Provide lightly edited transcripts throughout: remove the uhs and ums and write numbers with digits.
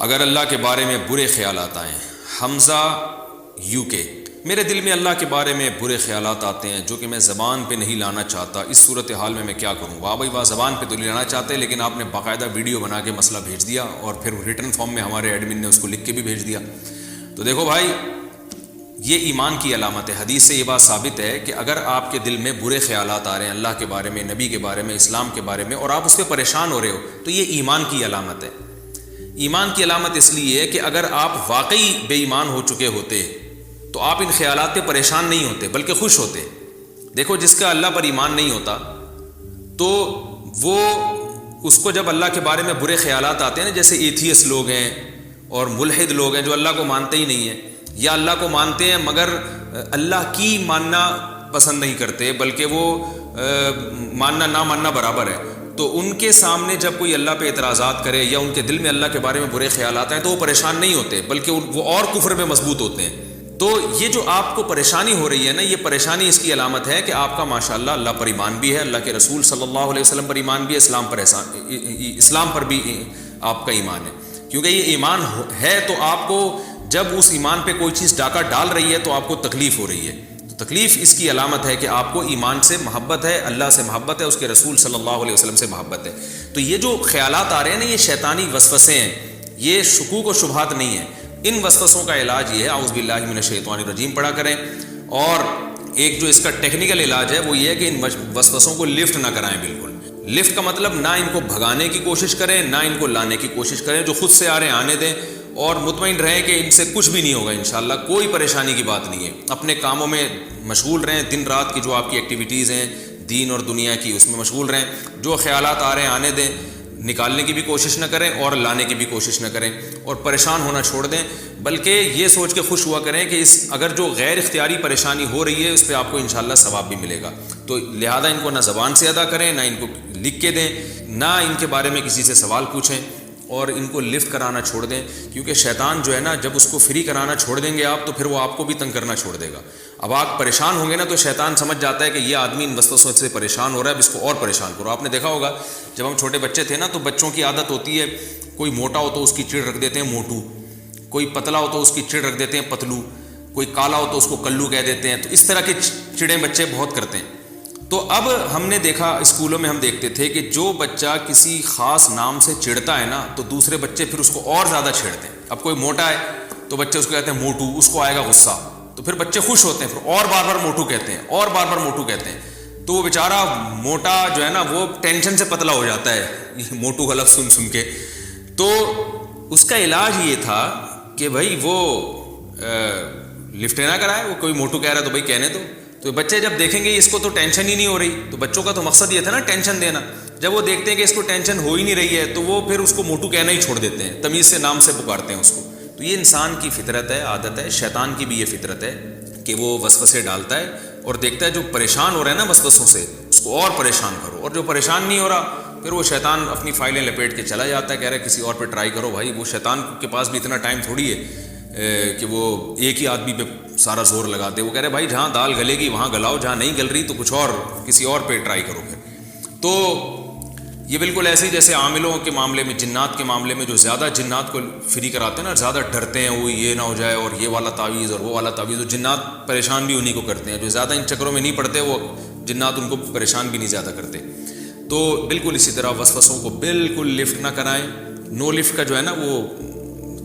اگر اللہ کے بارے میں برے خیالات آئیں، حمزہ UK، میرے دل میں اللہ کے بارے میں برے خیالات آتے ہیں جو کہ میں زبان پہ نہیں لانا چاہتا، اس صورتحال میں کیا کروں؟ واہ بھائی واہ، زبان پہ تو نہیں لانا چاہتے لیکن آپ نے باقاعدہ ویڈیو بنا کے مسئلہ بھیج دیا اور پھر ریٹن فارم میں ہمارے ایڈمن نے اس کو لکھ کے بھی بھیج دیا۔ تو دیکھو بھائی، یہ ایمان کی علامت ہے، حدیث سے یہ بات ثابت ہے کہ اگر آپ کے دل میں برے خیالات آ رہے ہیں اللہ کے بارے میں، نبی کے بارے میں، اسلام کے بارے میں، اور آپ اس پہ پریشان ہو رہے ہو تو یہ ایمان کی علامت ہے۔ ایمان کی علامت اس لیے ہے کہ اگر آپ واقعی بے ایمان ہو چکے ہوتے تو آپ ان خیالات پہ پریشان نہیں ہوتے بلکہ خوش ہوتے۔ دیکھو، جس کا اللہ پر ایمان نہیں ہوتا تو وہ اس کو جب اللہ کے بارے میں برے خیالات آتے ہیں نا، جیسے ایتھیس لوگ ہیں اور ملحد لوگ ہیں جو اللہ کو مانتے ہی نہیں ہیں، یا اللہ کو مانتے ہیں مگر اللہ کی ماننا پسند نہیں کرتے بلکہ وہ ماننا نہ ماننا برابر ہے، تو ان کے سامنے جب کوئی اللہ پہ اعتراضات کرے یا ان کے دل میں اللہ کے بارے میں برے خیالات ہیں تو وہ پریشان نہیں ہوتے بلکہ وہ اور کفر پہ مضبوط ہوتے ہیں۔ تو یہ جو آپ کو پریشانی ہو رہی ہے نا، یہ پریشانی اس کی علامت ہے کہ آپ کا ماشاءاللہ اللہ پر ایمان بھی ہے، اللہ کے رسول صلی اللہ علیہ وسلم پر ایمان بھی ہے، اسلام پر بھی آپ کا ایمان ہے۔ کیونکہ یہ ایمان ہے تو آپ کو جب اس ایمان پہ کوئی چیز ڈاکہ ڈال رہی ہے تو آپ کو تکلیف ہو رہی ہے، تو تکلیف اس کی علامت ہے کہ آپ کو ایمان سے محبت ہے، اللہ سے محبت ہے، اس کے رسول صلی اللہ علیہ وسلم سے محبت ہے۔ تو یہ جو خیالات آ رہے ہیں نا، یہ شیطانی وسوسے ہیں، یہ شکوک و شبہات نہیں ہیں۔ ان وسوسوں کا علاج یہ ہے، اعوذ باللہ من الشیطان الرجیم پڑھا کریں، اور ایک جو اس کا ٹیکنیکل علاج ہے وہ یہ ہے کہ ان وسوسوں کو لفٹ نہ کرائیں بالکل۔ لفٹ کا مطلب نہ ان کو بھگانے کی کوشش کریں نہ ان کو لانے کی کوشش کریں، جو خود سے آ رہے ہیں آنے دیں، اور مطمئن رہیں کہ ان سے کچھ بھی نہیں ہوگا انشاءاللہ، کوئی پریشانی کی بات نہیں ہے۔ اپنے کاموں میں مشغول رہیں، دن رات کی جو آپ کی ایکٹیویٹیز ہیں دین اور دنیا کی، اس میں مشغول رہیں، جو خیالات آ رہے ہیں آنے دیں، نکالنے کی بھی کوشش نہ کریں اور لانے کی بھی کوشش نہ کریں، اور پریشان ہونا چھوڑ دیں، بلکہ یہ سوچ کے خوش ہوا کریں کہ اگر جو غیر اختیاری پریشانی ہو رہی ہے اس پہ آپ کو انشاءاللہ ثواب بھی ملے گا۔ تو لہذا ان کو نہ زبان سے ادا کریں، نہ ان کو لکھ کے دیں، نہ ان کے بارے میں کسی سے سوال پوچھیں، اور ان کو لفٹ کرانا چھوڑ دیں، کیونکہ شیطان جو ہے نا، جب اس کو فری کرانا چھوڑ دیں گے آپ تو پھر وہ آپ کو بھی تنگ کرنا چھوڑ دے گا۔ اب آپ پریشان ہوں گے نا تو شیطان سمجھ جاتا ہے کہ یہ آدمی ان وسوسوں سے پریشان ہو رہا ہے، اب اس کو اور پریشان کرو۔ آپ نے دیکھا ہوگا جب ہم چھوٹے بچے تھے نا تو بچوں کی عادت ہوتی ہے، کوئی موٹا ہو تو اس کی چڑ رکھ دیتے ہیں موٹو، کوئی پتلا ہو تو اس کی چڑ رکھ دیتے ہیں پتلو، کوئی کالا ہو تو اس کو کلو کہہ دیتے ہیں، تو اس طرح کی چڑیں بچے بہت کرتے ہیں۔ تو اب ہم نے دیکھا اسکولوں میں ہم دیکھتے تھے کہ جو بچہ کسی خاص نام سے چڑھتا ہے نا تو دوسرے بچے پھر اس کو اور زیادہ چھیڑتے ہیں۔ اب کوئی موٹا ہے تو بچے اس کو کہتے ہیں موٹو، اس کو آئے گا غصہ، تو پھر بچے خوش ہوتے ہیں، پھر اور بار بار موٹو کہتے ہیں، اور بار بار موٹو کہتے ہیں، تو وہ بیچارہ موٹا جو ہے نا وہ ٹینشن سے پتلا ہو جاتا ہے یہ موٹو کا لفظ سن کے۔ تو اس کا علاج یہ تھا کہ بھائی وہ لفٹ نہ کرائے، وہ کوئی موٹو کہہ رہا ہے تو بھائی کہنے دو۔ تو بچے جب دیکھیں گے اس کو تو ٹینشن ہی نہیں ہو رہی، تو بچوں کا تو مقصد یہ تھا نا ٹینشن دینا، جب وہ دیکھتے ہیں کہ اس کو ٹینشن ہو ہی نہیں رہی ہے تو وہ پھر اس کو موٹو کہنا ہی چھوڑ دیتے ہیں، تمیز سے نام سے پکارتے ہیں اس کو۔ تو یہ انسان کی فطرت ہے، عادت ہے، شیطان کی بھی یہ فطرت ہے کہ وہ وسوسے ڈالتا ہے اور دیکھتا ہے جو پریشان ہو رہا ہے نا وسوسوں سے اس کو اور پریشان کرو، اور جو پریشان نہیں ہو رہا پھر وہ شیطان اپنی فائلیں لپیٹ کے چلا جاتا ہے، کہہ رہا ہے کسی اور پہ ٹرائی کرو۔ بھائی وہ شیطان کے پاس بھی اتنا ٹائم تھوڑی ہے کہ وہ ایک ہی آدمی پہ سارا زور لگا دے، وہ کہہ رہے بھائی جہاں دال گلے گی وہاں گلاؤ، جہاں نہیں گل رہی تو کچھ اور کسی اور پہ ٹرائی کرو پھر۔ تو یہ بالکل ایسے ہی جیسے عاملوں کے معاملے میں، جنات کے معاملے میں جو زیادہ جنات کو فری کراتے ہیں نا، زیادہ ڈرتے ہیں وہ یہ نہ ہو جائے اور یہ والا تعویذ اور وہ والا تعویذ، اور جنات پریشان بھی انہی کو کرتے ہیں، جو زیادہ ان چکروں میں نہیں پڑتے وہ جنات ان کو پریشان بھی نہیں زیادہ کرتے۔ تو بالکل اسی طرح وسوسوں کو بالکل لفٹ نہ کرائیں۔ نو لفٹ کا جو ہے نا وہ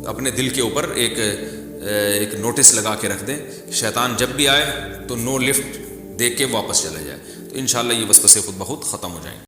اپنے دل کے اوپر ایک نوٹس لگا کے رکھ دیں، شیطان جب بھی آئے تو نو لفٹ دیکھ کے واپس چلا جائے، تو انشاءاللہ یہ وسوسے خود بخود ختم ہو جائیں۔